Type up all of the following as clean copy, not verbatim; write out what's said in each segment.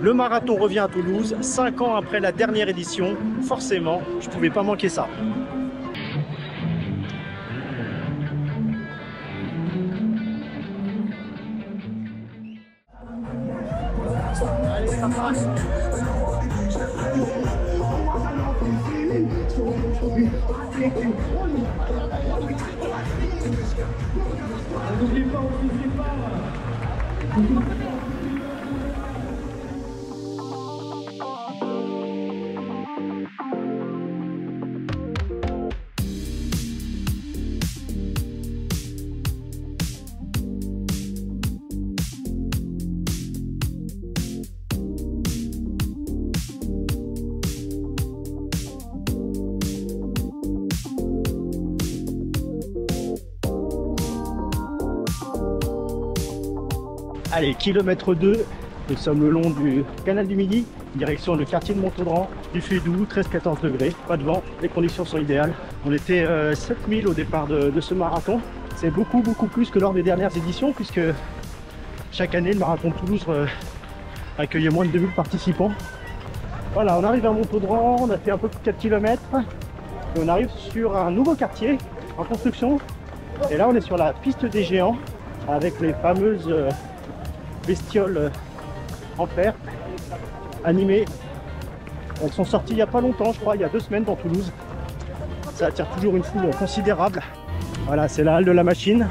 Le marathon revient à Toulouse, 5 ans après la dernière édition. Forcément, je ne pouvais pas manquer ça. Allez, ça passe. N'oubliez pas, n'oubliez pas. Allez, kilomètre 2, nous sommes le long du canal du Midi, direction le quartier de Montauban. Il fait doux, 13-14 degrés, pas de vent, les conditions sont idéales. On était 7000 au départ de ce marathon. C'est beaucoup plus que lors des dernières éditions, puisque chaque année le marathon de Toulouse accueillait moins de 2000 participants. Voilà, on arrive à Montauban, on a fait un peu plus de 4 km et on arrive sur un nouveau quartier en construction. Et là on est sur la piste des géants avec les fameuses bestioles en fer animées. Elles sont sorties il n'y a pas longtemps, je crois, il y a 2 semaines dans Toulouse. Ça attire toujours une foule considérable. Voilà, c'est la halle de la machine.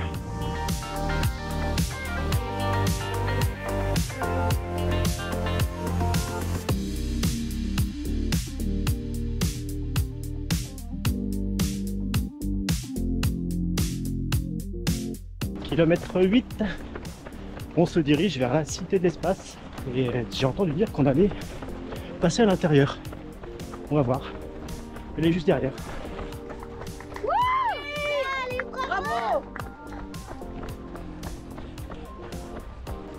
Kilomètre 8. On se dirige vers la Cité de l'Espace et j'ai entendu dire qu'on allait passer à l'intérieur. On va voir. Elle est juste derrière. Bravo!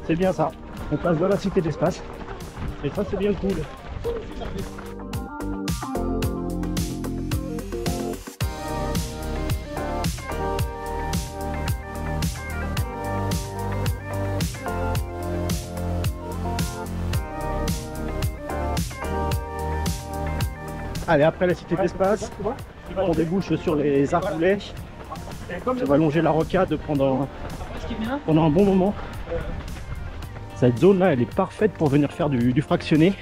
C'est bien ça. On passe dans la Cité de l'Espace. Et ça c'est bien cool. Allez, après la Cité de l'Espace, on débouche sur les Arboulets. On va longer la rocade pendant un bon moment. Cette zone là, elle est parfaite pour venir faire du fractionné.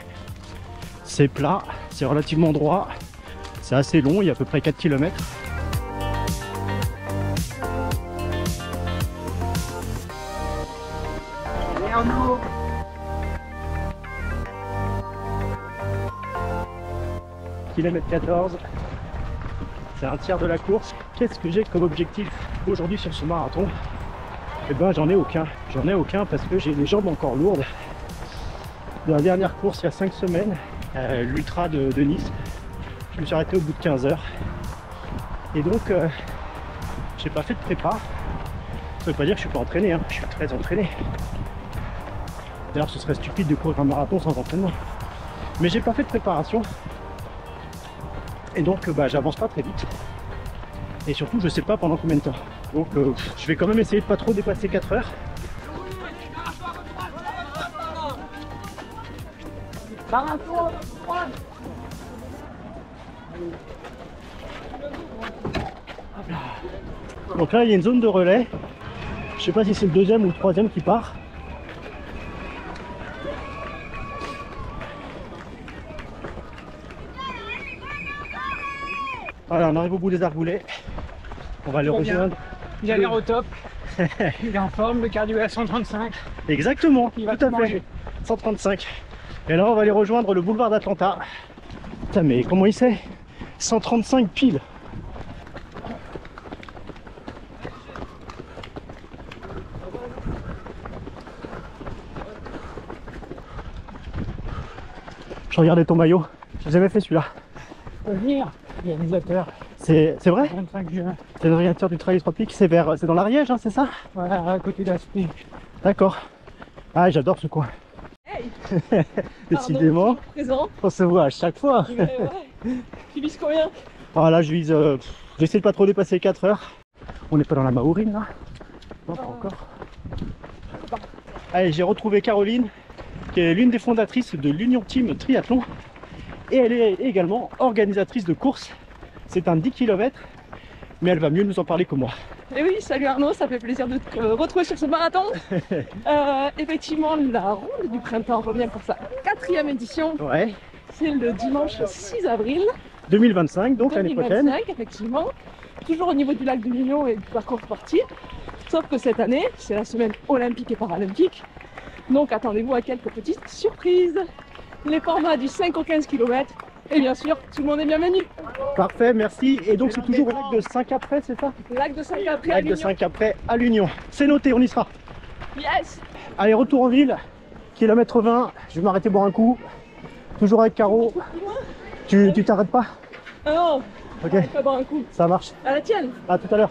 C'est plat, c'est relativement droit, c'est assez long, il y a à peu près 4 km. Kilomètre 14, c'est un tiers de la course. Qu'est-ce que j'ai comme objectif aujourd'hui sur ce marathon? Eh ben j'en ai aucun. J'en ai aucun parce que j'ai les jambes encore lourdes. De la dernière course il y a 5 semaines, l'ultra de Nice, je me suis arrêté au bout de 15 heures. Et donc j'ai pas fait de prépa. Ça veut pas dire que je suis pas entraîné, hein. Je suis très entraîné. D'ailleurs ce serait stupide de courir un marathon sans entraînement. Mais j'ai pas fait de préparation. Et donc j'avance pas très vite. Et surtout je sais pas pendant combien de temps. Donc je vais quand même essayer de pas trop dépasser 4 heures. Donc là il y a une zone de relais. Je sais pas si c'est le 2e ou le 3e qui part. Voilà, on arrive au bout des Arboulets. On va le rejoindre. Il a l'air au top. Il est en forme, le cardio est à 135. Exactement, Il va tout à fait. manger. 135. Et là on va aller rejoindre le boulevard d'Atlanta. Putain mais comment il sait? 135 pile. Je regardais ton maillot. J'ai jamais fait celui-là. Venir, réalisateur. C'est vrai? 25 juin. C'est l'orientateur du Trail Tropique, c'est dans l'Ariège, hein, c'est ça? Voilà, à côté d'Aspect. D'accord. Ah, j'adore ce coin. Hey! Décidément, Présent. on se voit à chaque fois. Ouais. Tu vises combien? Ah là, je vise. J'essaie de pas trop dépasser 4 heures. On n'est pas dans la Maourine là? Non, pas encore. Allez, j'ai retrouvé Caroline qui est l'une des fondatrices de l'Union Team Triathlon. Et elle est également organisatrice de courses. C'est un 10 km, mais elle va mieux nous en parler que moi. Et oui, salut Arnaud, ça fait plaisir de te retrouver sur ce marathon. Effectivement, la ronde du printemps revient pour sa 4e édition. Ouais. C'est le dimanche 6 avril 2025, donc l'année prochaine. 2025, effectivement. Toujours au niveau du lac de Mignon et du parcours sportif. Sauf que cette année, c'est la semaine olympique et paralympique. Donc attendez-vous à quelques petites surprises. Les formats du 5 au 15 km. Et bien sûr, tout le monde est bienvenu. Parfait, merci. Et donc c'est toujours au lac de Saint-Caprais, c'est ça? Lac de Saint-Caprais à Lac de l'Union. Saint-Caprais à l'Union. C'est noté, on y sera. Yes. Allez, retour en ville. Kilomètre 20, je vais m'arrêter boire un coup. Toujours avec Caro. Tu t'arrêtes pas? Ah non, Ok, on va boire un coup. ça marche. À la tienne. À tout à l'heure.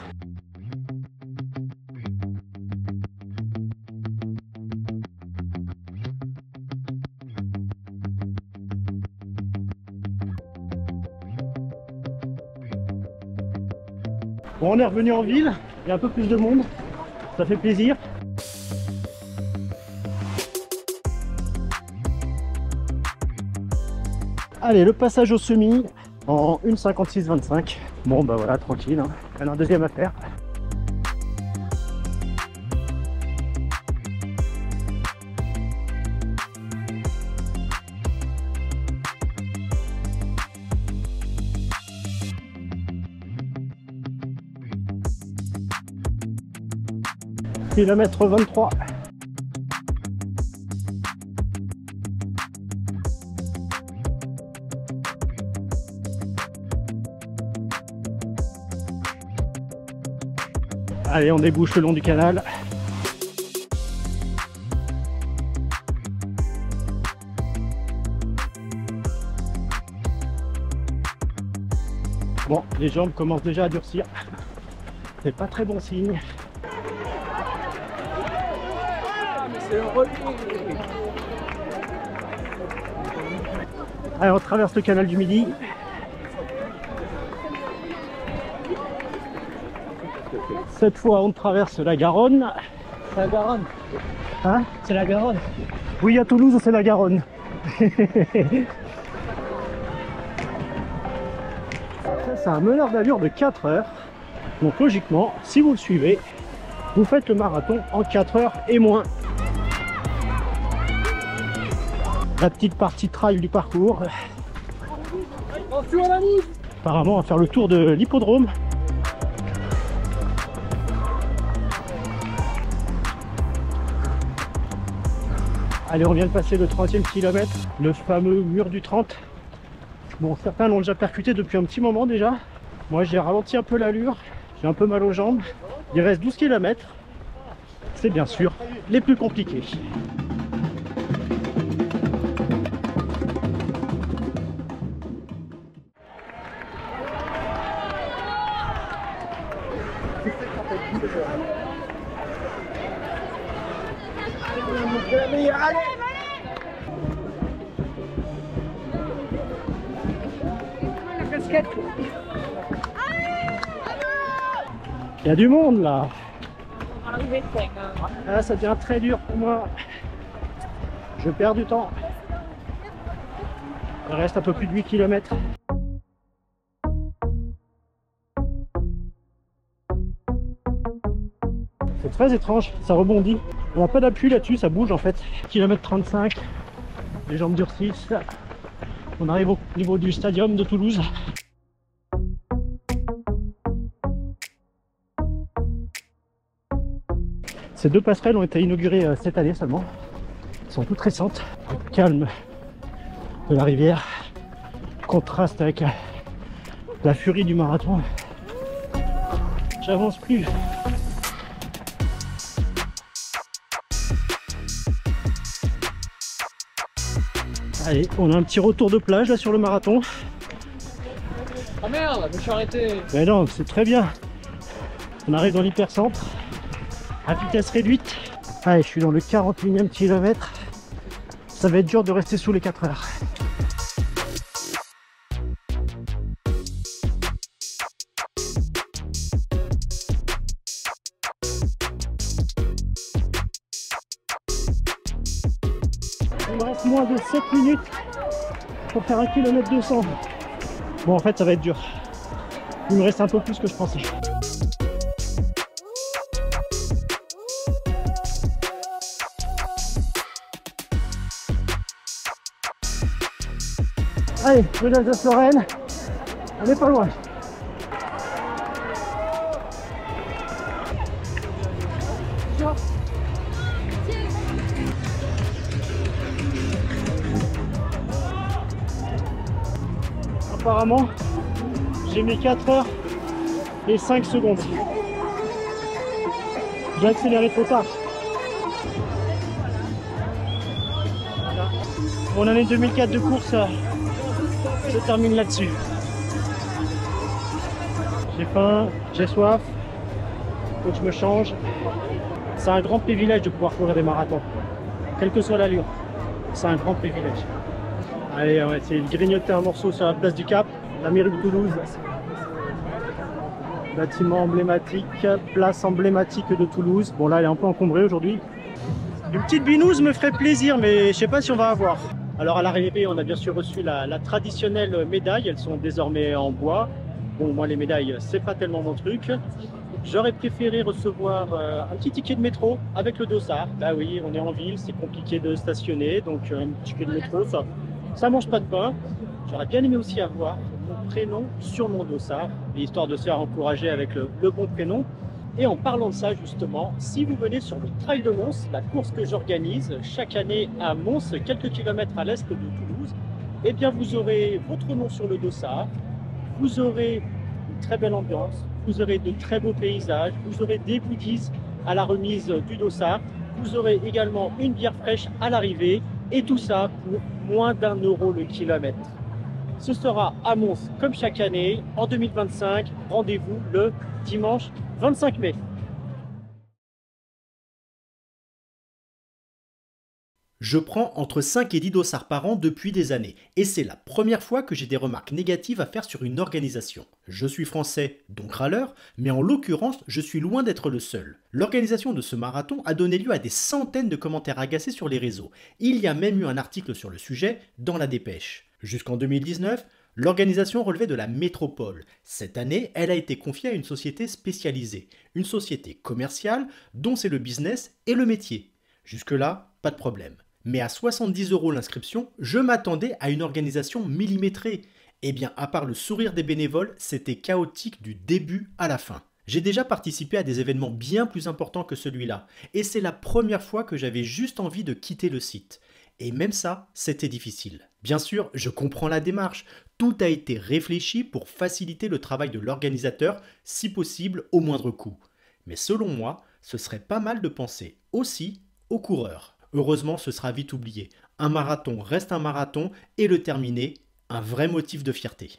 Bon, on est revenu en ville, il y a un peu plus de monde, ça fait plaisir. Allez, le passage au semi en 1,56,25. Bon bah voilà, tranquille, hein. Il y en a un deuxième à faire. Kilomètre 23. Allez, on débouche le long du canal. Bon, les jambes commencent déjà à durcir. C'est pas très bon signe. Allez, on traverse le canal du Midi. Cette fois, on traverse la Garonne. C'est la Garonne. Hein? C'est la Garonne. Oui, à Toulouse, c'est la Garonne. Ça, c'est un meneur d'allure de 4 heures. Donc logiquement, si vous le suivez, vous faites le marathon en 4 heures et moins. La petite partie trail du parcours. Apparemment, on va faire le tour de l'hippodrome. Allez, on vient de passer le 30e kilomètre, le fameux mur du 30. Bon, certains l'ont déjà percuté depuis un petit moment déjà. Moi, j'ai ralenti un peu l'allure, j'ai un peu mal aux jambes. Il reste 12 km. C'est bien sûr les plus compliqués. Il y a du monde là. Ah, ça devient très dur pour moi. Je perds du temps. Il reste un peu plus de 8 km. C'est très étrange, ça rebondit. On n'a pas d'appui là-dessus, ça bouge en fait. Kilomètre 35, les jambes durcissent. On arrive au niveau du stadium de Toulouse. Ces deux passerelles ont été inaugurées cette année seulement. Elles sont toutes récentes. Le calme de la rivière contraste avec la furie du marathon. J'avance plus. Allez, on a un petit retour de plage là sur le marathon. Ah merde, je me suis arrêté. Mais non, c'est très bien. On arrive dans l'hypercentre à vitesse réduite. Allez, je suis dans le 41e kilomètre. Ça va être dur de rester sous les 4 heures. reste moins de 7 minutes pour faire 1 km 200. Bon, en fait, ça va être dur. Il me reste un peu plus que je pensais. Allez, le l'Alsace-Lorraine, on n'est pas loin. Apparemment, j'ai mis 4 heures et 5 secondes. J'ai accéléré trop tard. Voilà. Mon année 2004 de course se termine là-dessus. J'ai faim, j'ai soif, faut que je me change. C'est un grand privilège de pouvoir courir des marathons, quelle que soit l'allure. C'est un grand privilège. Allez, on va essayer de grignoter un morceau sur la place du Cap, la mairie de Toulouse. Bâtiment emblématique, place emblématique de Toulouse. Bon là, elle est un peu encombrée aujourd'hui. Une petite binouse me ferait plaisir, mais je sais pas si on va avoir. Alors à l'arrivée, on a bien sûr reçu la traditionnelle médaille. Elles sont désormais en bois. Bon, moi les médailles, c'est pas tellement mon truc. J'aurais préféré recevoir un petit ticket de métro avec le dossard. Bah oui, on est en ville, c'est compliqué de stationner, donc un ticket de métro, ça mange pas de pain. J'aurais bien aimé aussi avoir mon prénom sur mon dossard, histoire de se faire encourager avec le bon prénom. Et en parlant de ça justement, si vous venez sur le Trail de Mons, la course que j'organise chaque année à Mons, quelques kilomètres à l'est de Toulouse, eh bien vous aurez votre nom sur le dossard, vous aurez une très belle ambiance, vous aurez de très beaux paysages, vous aurez des goodies à la remise du dossard, vous aurez également une bière fraîche à l'arrivée, et tout ça pour moins d'1 euro le kilomètre. Ce sera à Mons comme chaque année en 2025. Rendez-vous le dimanche 25 mai. Je prends entre 5 et 10 dossards par an depuis des années, et c'est la première fois que j'ai des remarques négatives à faire sur une organisation. Je suis français, donc râleur, mais en l'occurrence, je suis loin d'être le seul. L'organisation de ce marathon a donné lieu à des centaines de commentaires agacés sur les réseaux. Il y a même eu un article sur le sujet dans la Dépêche. Jusqu'en 2019, l'organisation relevait de la métropole. Cette année, elle a été confiée à une société spécialisée, une société commerciale dont c'est le business et le métier. Jusque-là, pas de problème. Mais à 70 € l'inscription, je m'attendais à une organisation millimétrée. Eh bien, à part le sourire des bénévoles, c'était chaotique du début à la fin. J'ai déjà participé à des événements bien plus importants que celui-là, et c'est la première fois que j'avais juste envie de quitter le site. Et même ça, c'était difficile. Bien sûr, je comprends la démarche. Tout a été réfléchi pour faciliter le travail de l'organisateur, si possible au moindre coût. Mais selon moi, ce serait pas mal de penser aussi aux coureurs. Heureusement, ce sera vite oublié. Un marathon reste un marathon et le terminer, un vrai motif de fierté.